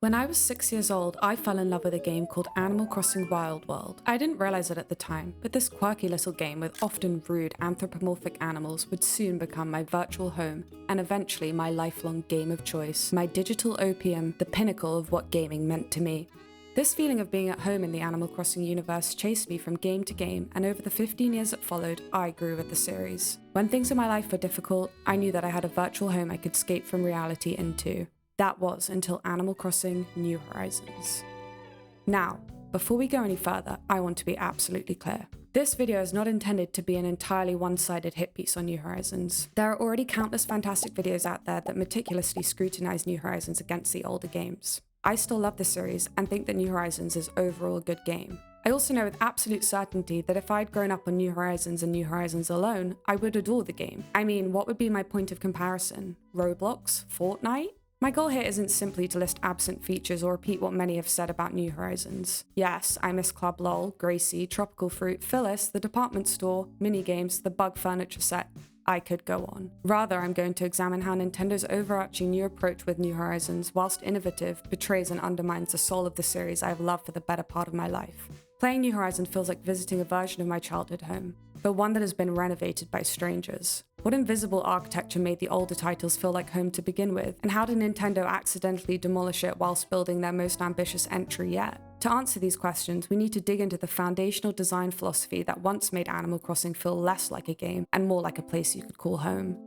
When I was 6 years old, I fell in love with a game called Animal Crossing Wild World. I didn't realize it at the time, but this quirky little game with often rude anthropomorphic animals would soon become my virtual home and eventually my lifelong game of choice, my digital opium, the pinnacle of what gaming meant to me. This feeling of being at home in the Animal Crossing universe chased me from game to game, and over the 15 years that followed, I grew with the series. When things in my life were difficult, I knew that I had a virtual home I could escape from reality into. That was until Animal Crossing New Horizons. Now, before we go any further, I want to be absolutely clear. This video is not intended to be an entirely one-sided hit piece on New Horizons. There are already countless fantastic videos out there that meticulously scrutinize New Horizons against the older games. I still love the series and think that New Horizons is overall a good game. I also know with absolute certainty that if I'd grown up on New Horizons and New Horizons alone, I would adore the game. I mean, what would be my point of comparison? Roblox? Fortnite? My goal here isn't simply to list absent features or repeat what many have said about New Horizons. Yes, I miss Club LOL, Gracie, Tropical Fruit, Phyllis, the department store, minigames, the bug furniture set. I could go on. Rather, I'm going to examine how Nintendo's overarching new approach with New Horizons, whilst innovative, betrays and undermines the soul of the series I have loved for the better part of my life. Playing New Horizons feels like visiting a version of my childhood home, but one that has been renovated by strangers. What invisible architecture made the older titles feel like home to begin with, and how did Nintendo accidentally demolish it whilst building their most ambitious entry yet? To answer these questions, we need to dig into the foundational design philosophy that once made Animal Crossing feel less like a game and more like a place you could call home.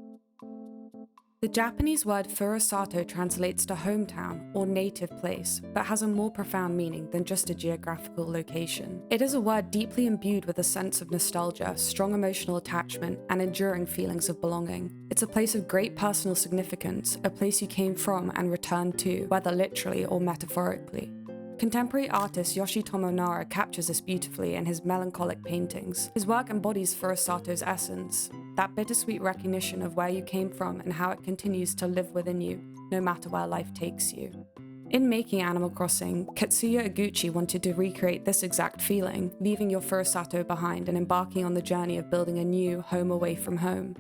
The Japanese word furusato translates to hometown or native place, but has a more profound meaning than just a geographical location. It is a word deeply imbued with a sense of nostalgia, strong emotional attachment, and enduring feelings of belonging. It's a place of great personal significance, a place you came from and returned to, whether literally or metaphorically. Contemporary artist Yoshitomo Nara captures this beautifully in his melancholic paintings. His work embodies Furusato's essence, that bittersweet recognition of where you came from and how it continues to live within you, no matter where life takes you. In making Animal Crossing, Katsuya Iguchi wanted to recreate this exact feeling, leaving your Furusato behind and embarking on the journey of building a new home away from home.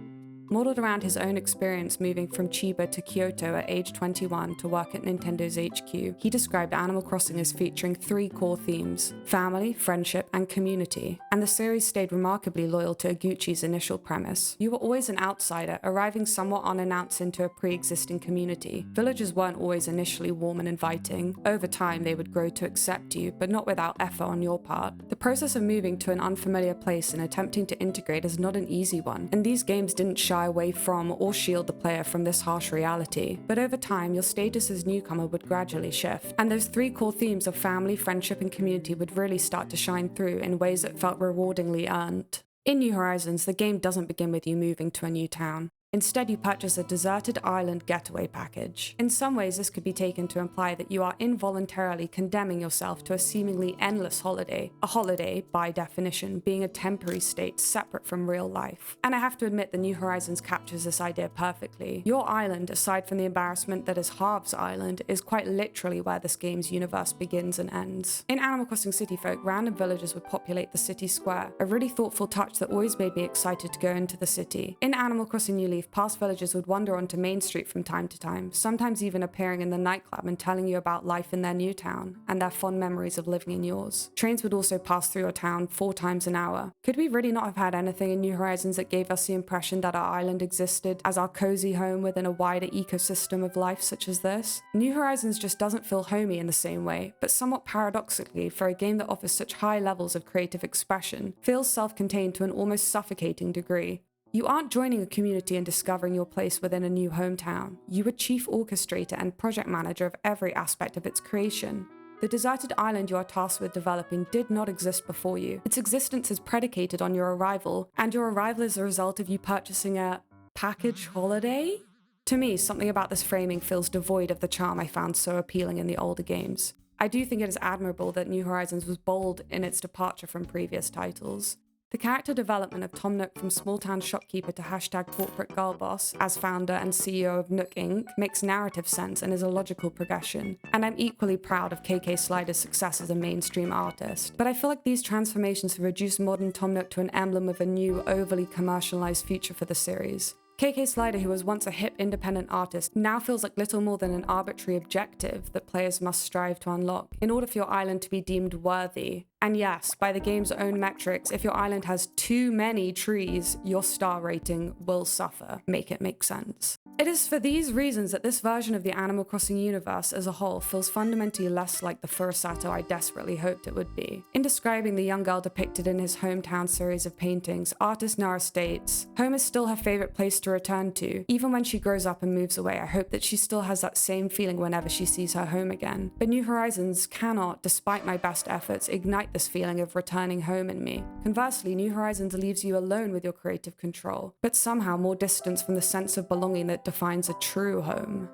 Modeled around his own experience moving from Chiba to Kyoto at age 21 to work at Nintendo's HQ, he described Animal Crossing as featuring three core themes: family, friendship, and community. And the series stayed remarkably loyal to Iguchi's initial premise. You were always an outsider, arriving somewhat unannounced into a pre-existing community. Villagers weren't always initially warm and inviting. Over time, they would grow to accept you, but not without effort on your part. The process of moving to an unfamiliar place and attempting to integrate is not an easy one, and these games didn't shy away from or shield the player from this harsh reality. But over time, your status as newcomer would gradually shift, and those three core themes of family, friendship, and community would really start to shine through in ways that felt rewardingly earned. In New Horizons, the game doesn't begin with you moving to a new town. Instead, you purchase a deserted island getaway package. In some ways, this could be taken to imply that you are involuntarily condemning yourself to a seemingly endless holiday. A holiday, by definition, being a temporary state separate from real life. And I have to admit that New Horizons captures this idea perfectly. Your island, aside from the embarrassment that is Harv's island, is quite literally where this game's universe begins and ends. In Animal Crossing City Folk, random villagers would populate the city square, a really thoughtful touch that always made me excited to go into the city. In Animal Crossing New Leaf, past villagers would wander onto Main Street from time to time, sometimes even appearing in the nightclub and telling you about life in their new town and their fond memories of living in yours. Trains would also pass through your town 4 times an hour. Could we really not have had anything in New Horizons that gave us the impression that our island existed as our cozy home within a wider ecosystem of life such as this? New Horizons just doesn't feel homey in the same way, but somewhat paradoxically, for a game that offers such high levels of creative expression, feels self-contained to an almost suffocating degree. You aren't joining a community and discovering your place within a new hometown. You are chief orchestrator and project manager of every aspect of its creation. The deserted island you are tasked with developing did not exist before you. Its existence is predicated on your arrival, and your arrival is a result of you purchasing a package holiday? To me, something about this framing feels devoid of the charm I found so appealing in the older games. I do think it is admirable that New Horizons was bold in its departure from previous titles. The character development of Tom Nook from small-town shopkeeper to #corporate girl boss as founder and CEO of Nook Inc. makes narrative sense and is a logical progression, and I'm equally proud of KK Slider's success as a mainstream artist. But I feel like these transformations have reduced modern Tom Nook to an emblem of a new, overly commercialized future for the series. KK Slider, who was once a hip independent artist, now feels like little more than an arbitrary objective that players must strive to unlock in order for your island to be deemed worthy. And yes, by the game's own metrics, if your island has too many trees, your star rating will suffer. Make it make sense. It is for these reasons that this version of the Animal Crossing universe as a whole feels fundamentally less like the Furusato I desperately hoped it would be. In describing the young girl depicted in his hometown series of paintings, artist Nara states, "Home is still her favorite place to return to. Even when she grows up and moves away, I hope that she still has that same feeling whenever she sees her home again. But New Horizons cannot, despite my best efforts, ignite this feeling of returning home in me. Conversely, New Horizons leaves you alone with your creative control, but somehow more distance from the sense of belonging that defines a true home."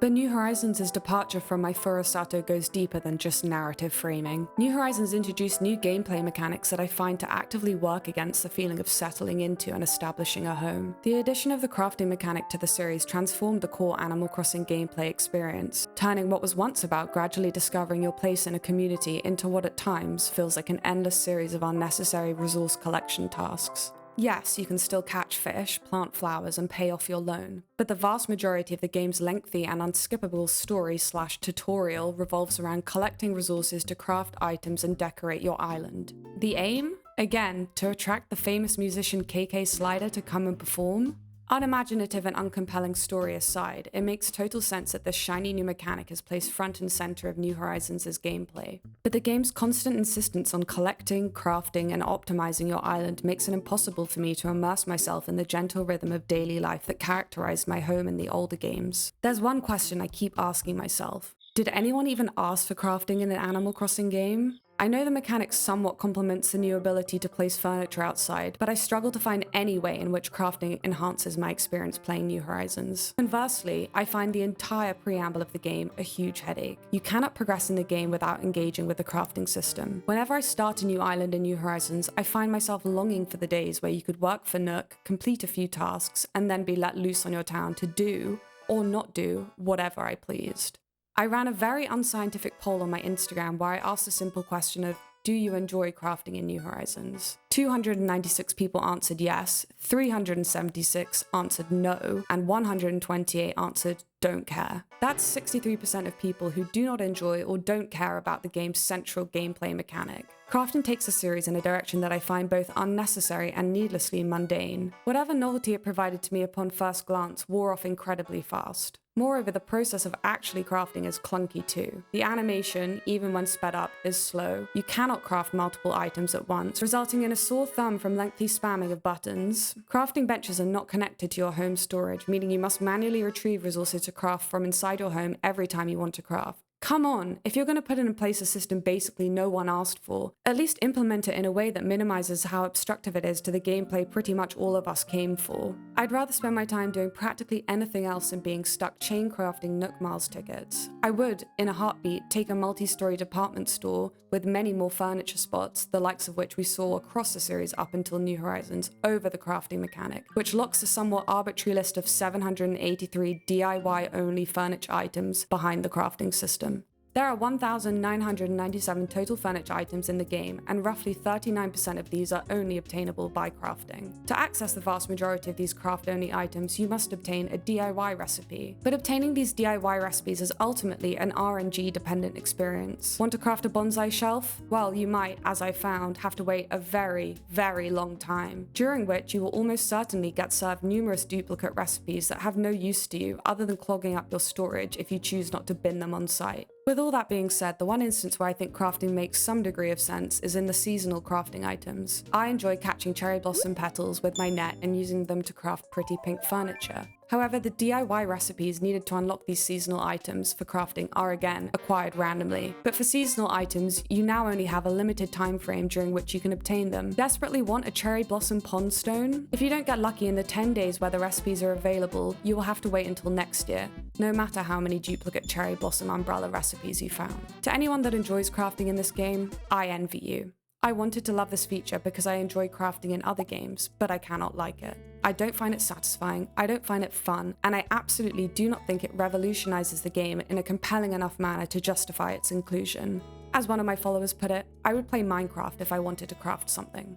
But New Horizons' departure from my Furusato goes deeper than just narrative framing. New Horizons introduced new gameplay mechanics that I find to actively work against the feeling of settling into and establishing a home. The addition of the crafting mechanic to the series transformed the core Animal Crossing gameplay experience, turning what was once about gradually discovering your place in a community into what at times feels like an endless series of unnecessary resource collection tasks. Yes, you can still catch fish, plant flowers, and pay off your loan, but the vast majority of the game's lengthy and unskippable story/tutorial revolves around collecting resources to craft items and decorate your island. The aim? Again, to attract the famous musician KK Slider to come and perform? Unimaginative and uncompelling story aside, it makes total sense that this shiny new mechanic is placed front and center of New Horizons' gameplay. But the game's constant insistence on collecting, crafting, and optimizing your island makes it impossible for me to immerse myself in the gentle rhythm of daily life that characterized my home in the older games. There's one question I keep asking myself. Did anyone even ask for crafting in an Animal Crossing game? I know the mechanic somewhat complements the new ability to place furniture outside, but I struggle to find any way in which crafting enhances my experience playing New Horizons. Conversely, I find the entire preamble of the game a huge headache. You cannot progress in the game without engaging with the crafting system. Whenever I start a new island in New Horizons, I find myself longing for the days where you could work for Nook, complete a few tasks, and then be let loose on your town to do, or not do, whatever I pleased. I ran a very unscientific poll on my Instagram where I asked a simple question of, do you enjoy crafting in New Horizons? 296 people answered yes, 376 answered no, and 128 answered don't care. That's 63% of people who do not enjoy or don't care about the game's central gameplay mechanic. Crafting takes the series in a direction that I find both unnecessary and needlessly mundane. Whatever novelty it provided to me upon first glance wore off incredibly fast. Moreover, the process of actually crafting is clunky too. The animation, even when sped up, is slow. You cannot craft multiple items at once, resulting in a sore thumb from lengthy spamming of buttons. Crafting benches are not connected to your home storage, meaning you must manually retrieve resources to craft from inside your home every time you want to craft. Come on, if you're going to put in place a system basically no one asked for, at least implement it in a way that minimizes how obstructive it is to the gameplay pretty much all of us came for. I'd rather spend my time doing practically anything else than being stuck chain crafting Nook Miles tickets. I would, in a heartbeat, take a multi-story department store with many more furniture spots, the likes of which we saw across the series up until New Horizons, over the crafting mechanic, which locks a somewhat arbitrary list of 783 DIY-only furniture items behind the crafting system. There are 1,997 total furniture items in the game, and roughly 39% of these are only obtainable by crafting. To access the vast majority of these craft-only items, you must obtain a DIY recipe. But obtaining these DIY recipes is ultimately an RNG-dependent experience. Want to craft a bonsai shelf? Well, you might, as I found, have to wait a very, very long time, during which you will almost certainly get served numerous duplicate recipes that have no use to you other than clogging up your storage if you choose not to bin them on site. With all that being said, the one instance where I think crafting makes some degree of sense is in the seasonal crafting items. I enjoy catching cherry blossom petals with my net and using them to craft pretty pink furniture. However, the DIY recipes needed to unlock these seasonal items for crafting are again acquired randomly. But for seasonal items, you now only have a limited time frame during which you can obtain them. Desperately want a cherry blossom pond stone? If you don't get lucky in the 10 days where the recipes are available, you will have to wait until next year, no matter how many duplicate cherry blossom umbrella recipes you found. To anyone that enjoys crafting in this game, I envy you. I wanted to love this feature because I enjoy crafting in other games, but I cannot like it. I don't find it satisfying, I don't find it fun, and I absolutely do not think it revolutionizes the game in a compelling enough manner to justify its inclusion. As one of my followers put it, I would play Minecraft if I wanted to craft something.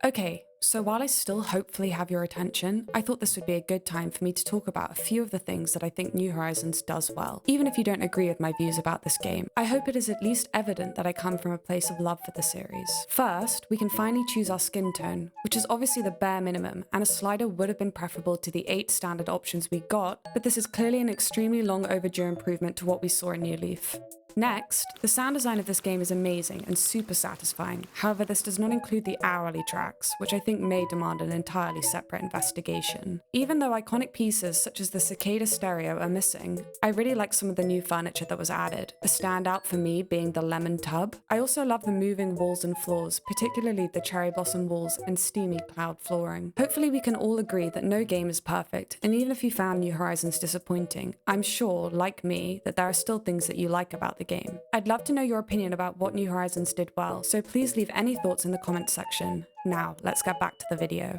Okay, so while I still hopefully have your attention, I thought this would be a good time for me to talk about a few of the things that I think New Horizons does well. Even if you don't agree with my views about this game, I hope it is at least evident that I come from a place of love for the series. First, we can finally choose our skin tone, which is obviously the bare minimum, and a slider would have been preferable to the 8 standard options we got, but this is clearly an extremely long overdue improvement to what we saw in New Leaf. Next, the sound design of this game is amazing and super satisfying. However, this does not include the hourly tracks, which I think may demand an entirely separate investigation. Even though iconic pieces such as the cicada stereo are missing, I really like some of the new furniture that was added, a standout for me being the lemon tub. I also love the moving walls and floors, particularly the cherry blossom walls and steamy cloud flooring. Hopefully we can all agree that no game is perfect, and even if you found New Horizons disappointing, I'm sure, like me, that there are still things that you like about the game. I'd love to know your opinion about what New Horizons did well, so please leave any thoughts in the comments section. Now, let's get back to the video.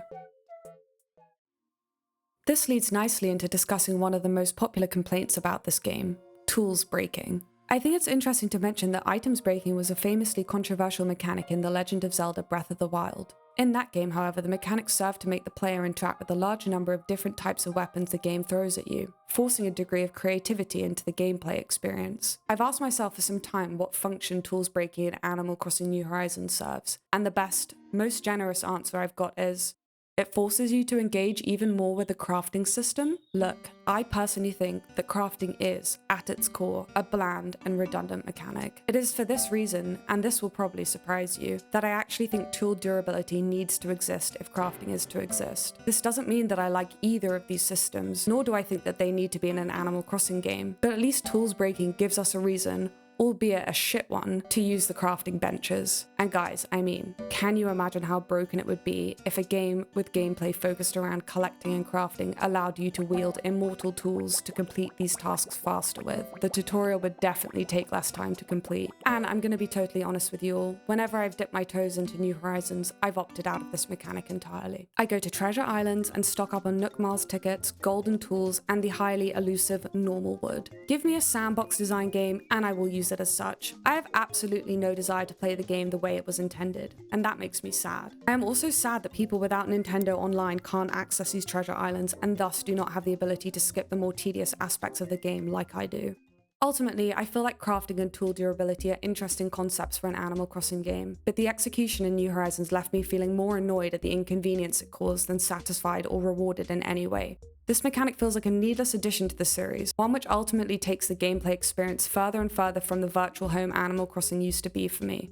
This leads nicely into discussing one of the most popular complaints about this game, tools breaking. I think it's interesting to mention that items breaking was a famously controversial mechanic in The Legend of Zelda Breath of the Wild. In that game, however, the mechanics serve to make the player interact with a larger number of different types of weapons the game throws at you, forcing a degree of creativity into the gameplay experience. I've asked myself for some time what function tools breaking in Animal Crossing New Horizons serves, and the best, most generous answer I've got is, it forces you to engage even more with the crafting system. Look, I personally think that crafting is, at its core, a bland and redundant mechanic. It is for this reason, and this will probably surprise you, that I actually think tool durability needs to exist if crafting is to exist. This doesn't mean that I like either of these systems, nor do I think that they need to be in an Animal Crossing game, but at least tools breaking gives us a reason, albeit a shit one, to use the crafting benches. And guys, I mean, can you imagine how broken it would be if a game with gameplay focused around collecting and crafting allowed you to wield immortal tools to complete these tasks faster with? The tutorial would definitely take less time to complete. And I'm gonna be totally honest with you all, whenever I've dipped my toes into New Horizons, I've opted out of this mechanic entirely. I go to treasure islands and stock up on Nook Miles tickets, golden tools, and the highly elusive normal wood. Give me a sandbox design game and I will use it as such. I have absolutely no desire to play the game the way it was intended, and that makes me sad. I am also sad that people without Nintendo Online can't access these treasure islands and thus do not have the ability to skip the more tedious aspects of the game like I do. Ultimately, I feel like crafting and tool durability are interesting concepts for an Animal Crossing game, but the execution in New Horizons left me feeling more annoyed at the inconvenience it caused than satisfied or rewarded in any way. This mechanic feels like a needless addition to the series, one which ultimately takes the gameplay experience further and further from the virtual home Animal Crossing used to be for me.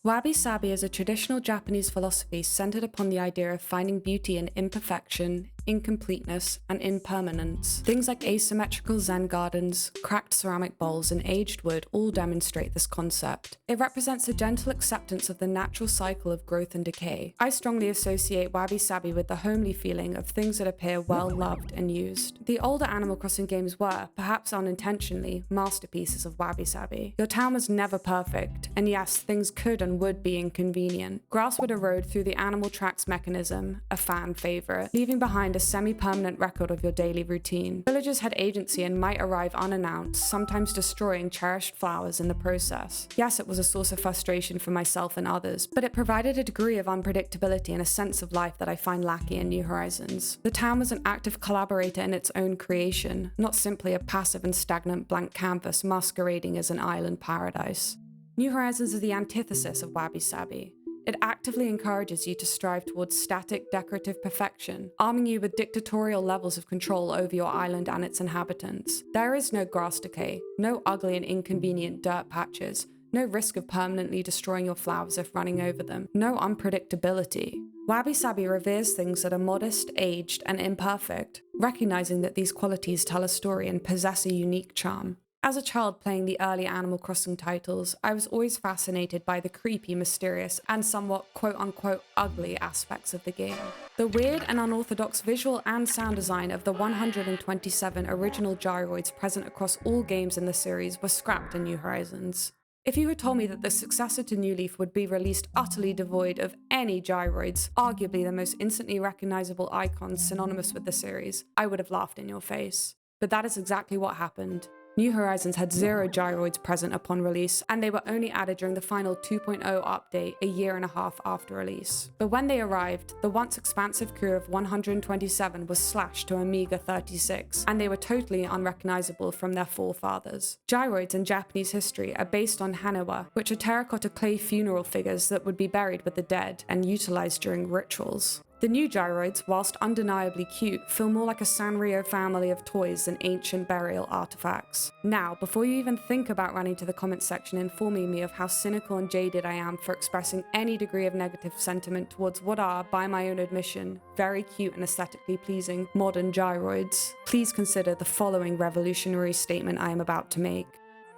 Wabi-sabi is a traditional Japanese philosophy centered upon the idea of finding beauty in imperfection, incompleteness, and impermanence. Things like asymmetrical Zen gardens, cracked ceramic bowls, and aged wood all demonstrate this concept. It represents a gentle acceptance of the natural cycle of growth and decay. I strongly associate wabi-sabi with the homely feeling of things that appear well loved and used. The older Animal Crossing games were, perhaps unintentionally, masterpieces of wabi-sabi. Your town was never perfect, and yes, things could and would be inconvenient. Grass would erode through the animal tracks mechanism, a fan favorite, leaving behind a semi-permanent record of your daily routine. Villagers had agency and might arrive unannounced, sometimes destroying cherished flowers in the process. Yes, it was a source of frustration for myself and others, but it provided a degree of unpredictability and a sense of life that I find lacking in New Horizons. The town was an active collaborator in its own creation, not simply a passive and stagnant blank canvas masquerading as an island paradise. New Horizons is the antithesis of wabi-sabi. It actively encourages you to strive towards static, decorative perfection, arming you with dictatorial levels of control over your island and its inhabitants. There is no grass decay, no ugly and inconvenient dirt patches, no risk of permanently destroying your flowers if running over them, no unpredictability. Wabi-sabi reveres things that are modest, aged, and imperfect, recognizing that these qualities tell a story and possess a unique charm. As a child playing the early Animal Crossing titles, I was always fascinated by the creepy, mysterious, and somewhat quote-unquote ugly aspects of the game. The weird and unorthodox visual and sound design of the 127 original gyroids present across all games in the series were scrapped in New Horizons. If you had told me that the successor to New Leaf would be released utterly devoid of any gyroids, arguably the most instantly recognizable icons synonymous with the series, I would have laughed in your face. But that is exactly what happened. New Horizons had 0 gyroids present upon release, and they were only added during the final 2.0 update a year and a half after release. But when they arrived, the once expansive crew of 127 was slashed to a meager 36, and they were totally unrecognizable from their forefathers. Gyroids in Japanese history are based on hanawa, which are terracotta clay funeral figures that would be buried with the dead and utilized during rituals. The new gyroids, whilst undeniably cute, feel more like a Sanrio family of toys than ancient burial artifacts. Now, before you even think about running to the comments section informing me of how cynical and jaded I am for expressing any degree of negative sentiment towards what are, by my own admission, very cute and aesthetically pleasing modern gyroids, please consider the following revolutionary statement I am about to make.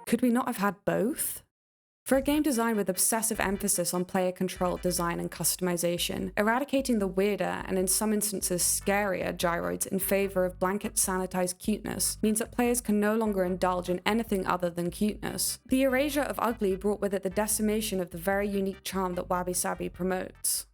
Could we not have had both? For a game designed with obsessive emphasis on player control, design, and customization, eradicating the weirder and in some instances scarier gyroids in favor of blanket sanitized cuteness means that players can no longer indulge in anything other than cuteness. The erasure of ugly brought with it the decimation of the very unique charm that Wabi Sabi promotes.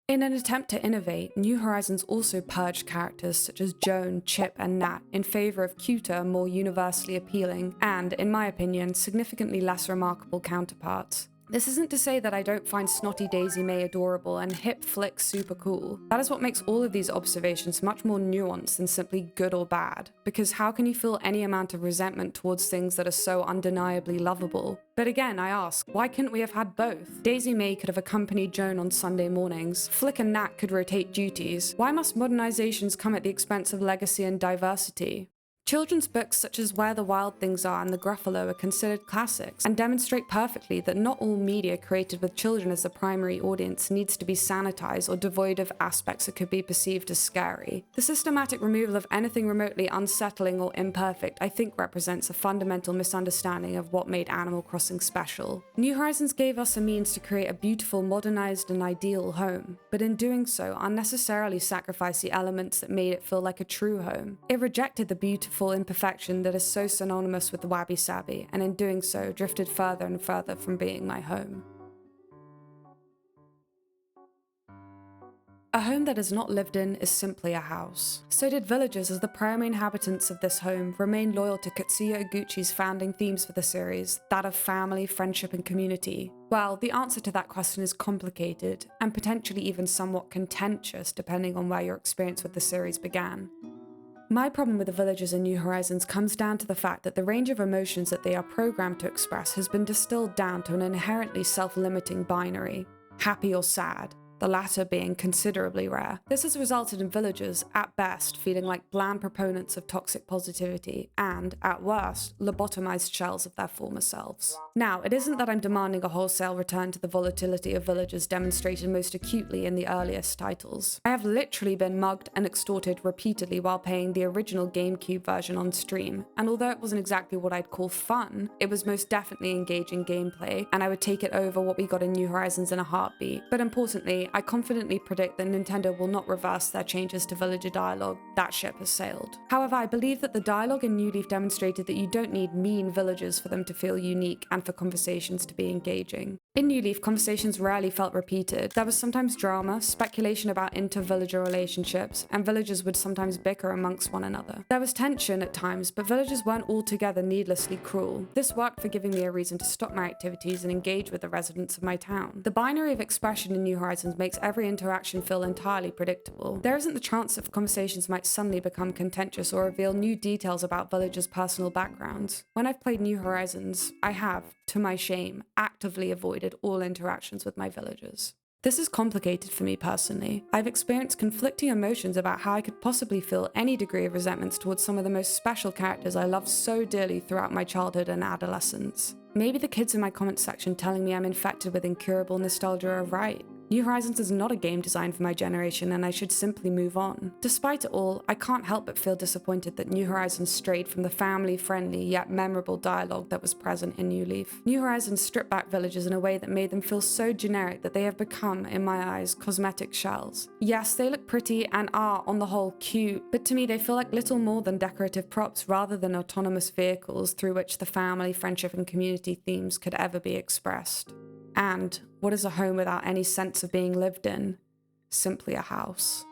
In an attempt to innovate, New Horizons also purged characters such as Joan, Chip, and Nat in favor of cuter, more universally appealing, and, in my opinion, significantly less remarkable counterparts. This isn't to say that I don't find snotty Daisy May adorable and hip Flick super cool. That is what makes all of these observations much more nuanced than simply good or bad, because how can you feel any amount of resentment towards things that are so undeniably lovable? But again, I ask, why couldn't we have had both? Daisy May could have accompanied Joan on Sunday mornings, Flick and Nat could rotate duties. Why must modernizations come at the expense of legacy and diversity? Children's books such as Where the Wild Things Are and The Gruffalo are considered classics, and demonstrate perfectly that not all media created with children as the primary audience needs to be sanitized or devoid of aspects that could be perceived as scary. The systematic removal of anything remotely unsettling or imperfect, I think, represents a fundamental misunderstanding of what made Animal Crossing special. New Horizons gave us a means to create a beautiful, modernized, and ideal home, but in doing so, unnecessarily sacrificed the elements that made it feel like a true home. It rejected the beautiful imperfection that is so synonymous with the Wabi Sabi, and in doing so, drifted further and further from being my home. A home that is not lived in is simply a house. So did villagers, as the primary inhabitants of this home remain loyal to Katsuya Iguchi's founding themes for the series, that of family, friendship, and community? Well, the answer to that question is complicated, and potentially even somewhat contentious depending on where your experience with the series began. My problem with the villagers in New Horizons comes down to the fact that the range of emotions that they are programmed to express has been distilled down to an inherently self-limiting binary, happy or sad, the latter being considerably rare. This has resulted in villagers, at best, feeling like bland proponents of toxic positivity and, at worst, lobotomized shells of their former selves. Now, it isn't that I'm demanding a wholesale return to the volatility of villagers demonstrated most acutely in the earliest titles. I have literally been mugged and extorted repeatedly while playing the original GameCube version on stream, and although it wasn't exactly what I'd call fun, it was most definitely engaging gameplay, and I would take it over what we got in New Horizons in a heartbeat. But importantly, I confidently predict that Nintendo will not reverse their changes to villager dialogue. That ship has sailed. However, I believe that the dialogue in New Leaf demonstrated that you don't need mean villagers for them to feel unique and for conversations to be engaging. In New Leaf, conversations rarely felt repeated. There was sometimes drama, speculation about inter-villager relationships, and villagers would sometimes bicker amongst one another. There was tension at times, but villagers weren't altogether needlessly cruel. This worked for giving me a reason to stop my activities and engage with the residents of my town. The binary of expression in New Horizons makes every interaction feel entirely predictable. There isn't the chance that conversations might suddenly become contentious or reveal new details about villagers' personal backgrounds. When I've played New Horizons, I have, to my shame, actively avoided all interactions with my villagers. This is complicated for me personally. I've experienced conflicting emotions about how I could possibly feel any degree of resentments towards some of the most special characters I loved so dearly throughout my childhood and adolescence. Maybe the kids in my comments section telling me I'm infected with incurable nostalgia are right. New Horizons is not a game designed for my generation, and I should simply move on. Despite it all, I can't help but feel disappointed that New Horizons strayed from the family-friendly yet memorable dialogue that was present in New Leaf. New Horizons stripped back villagers in a way that made them feel so generic that they have become, in my eyes, cosmetic shells. Yes, they look pretty and are, on the whole, cute, but to me they feel like little more than decorative props rather than autonomous vehicles through which the family, friendship, and community themes could ever be expressed. And what is a home without any sense of being lived in? Simply a house.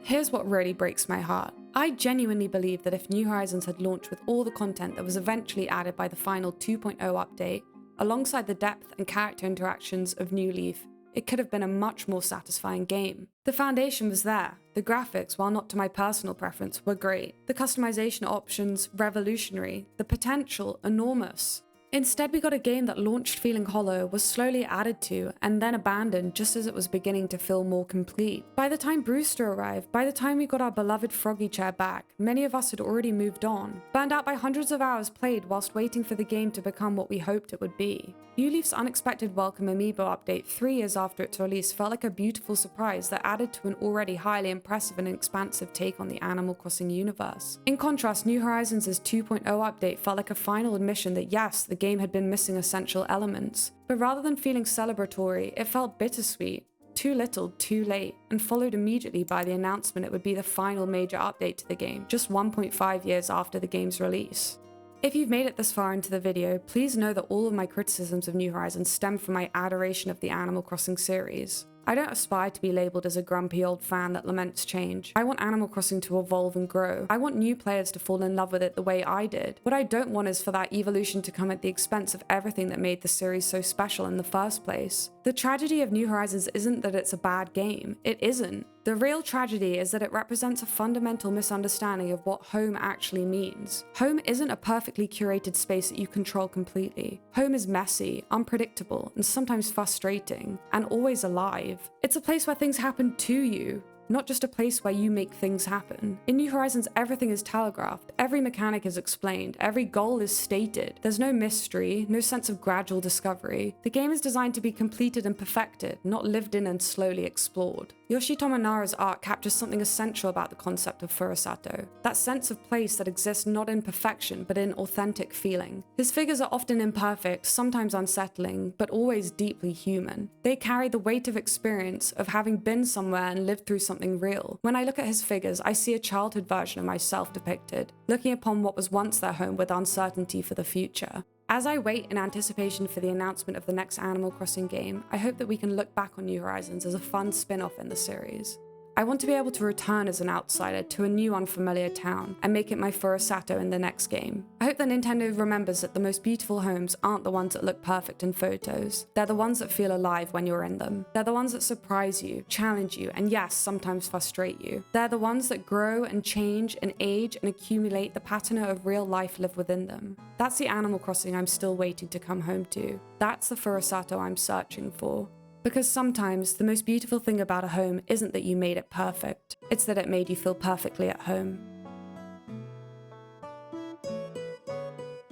Here's what really breaks my heart. I genuinely believe that if New Horizons had launched with all the content that was eventually added by the final 2.0 update, alongside the depth and character interactions of New Leaf, it could have been a much more satisfying game. The foundation was there. The graphics, while not to my personal preference, were great. The customization options, revolutionary. The potential, enormous. Instead, we got a game that launched feeling hollow, was slowly added to, and then abandoned just as it was beginning to feel more complete. By the time Brewster arrived, by the time we got our beloved Froggy chair back, many of us had already moved on, burned out by hundreds of hours played whilst waiting for the game to become what we hoped it would be. New Leaf's unexpected welcome amiibo update 3 years after its release felt like a beautiful surprise that added to an already highly impressive and expansive take on the Animal Crossing universe. In contrast, New Horizons' 2.0 update felt like a final admission that yes, the game had been missing essential elements, but rather than feeling celebratory, it felt bittersweet. Too little, too late, and followed immediately by the announcement it would be the final major update to the game, just 1.5 years after the game's release. If you've made it this far into the video, please know that all of my criticisms of New Horizons stem from my adoration of the Animal Crossing series. I don't aspire to be labelled as a grumpy old fan that laments change. I want Animal Crossing to evolve and grow. I want new players to fall in love with it the way I did. What I don't want is for that evolution to come at the expense of everything that made the series so special in the first place. The tragedy of New Horizons isn't that it's a bad game. It isn't. The real tragedy is that it represents a fundamental misunderstanding of what home actually means. Home isn't a perfectly curated space that you control completely. Home is messy, unpredictable, and sometimes frustrating, and always alive. It's a place where things happen to you, not just a place where you make things happen. In New Horizons, everything is telegraphed, every mechanic is explained, every goal is stated. There's no mystery, no sense of gradual discovery. The game is designed to be completed and perfected, not lived in and slowly explored. Yoshitomo Nara's art captures something essential about the concept of Furusato, that sense of place that exists not in perfection but in authentic feeling. His figures are often imperfect, sometimes unsettling, but always deeply human. They carry the weight of experience, of having been somewhere and lived through something real. When I look at his figures, I see a childhood version of myself depicted, looking upon what was once their home with uncertainty for the future. As I wait in anticipation for the announcement of the next Animal Crossing game, I hope that we can look back on New Horizons as a fun spin-off in the series. I want to be able to return as an outsider to a new unfamiliar town and make it my Furusato in the next game. I hope that Nintendo remembers that the most beautiful homes aren't the ones that look perfect in photos. They're the ones that feel alive when you're in them. They're the ones that surprise you, challenge you, and yes, sometimes frustrate you. They're the ones that grow and change and age and accumulate the patina of real life live within them. That's the Animal Crossing I'm still waiting to come home to. That's the Furusato I'm searching for. Because sometimes the most beautiful thing about a home isn't that you made it perfect, it's that it made you feel perfectly at home.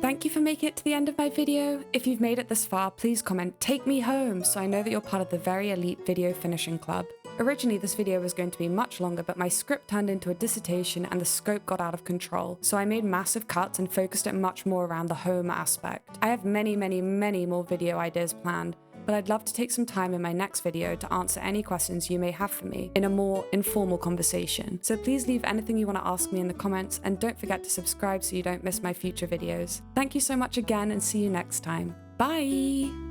Thank you for making it to the end of my video. If you've made it this far, please comment "Take me home" so I know that you're part of the very elite video finishing club. Originally this video was going to be much longer, but my script turned into a dissertation and the scope got out of control, so I made massive cuts and focused it much more around the home aspect. I have many more video ideas planned, but I'd love to take some time in my next video to answer any questions you may have for me in a more informal conversation. So please leave anything you want to ask me in the comments, and don't forget to subscribe so you don't miss my future videos. Thank you so much again, and see you next time. Bye!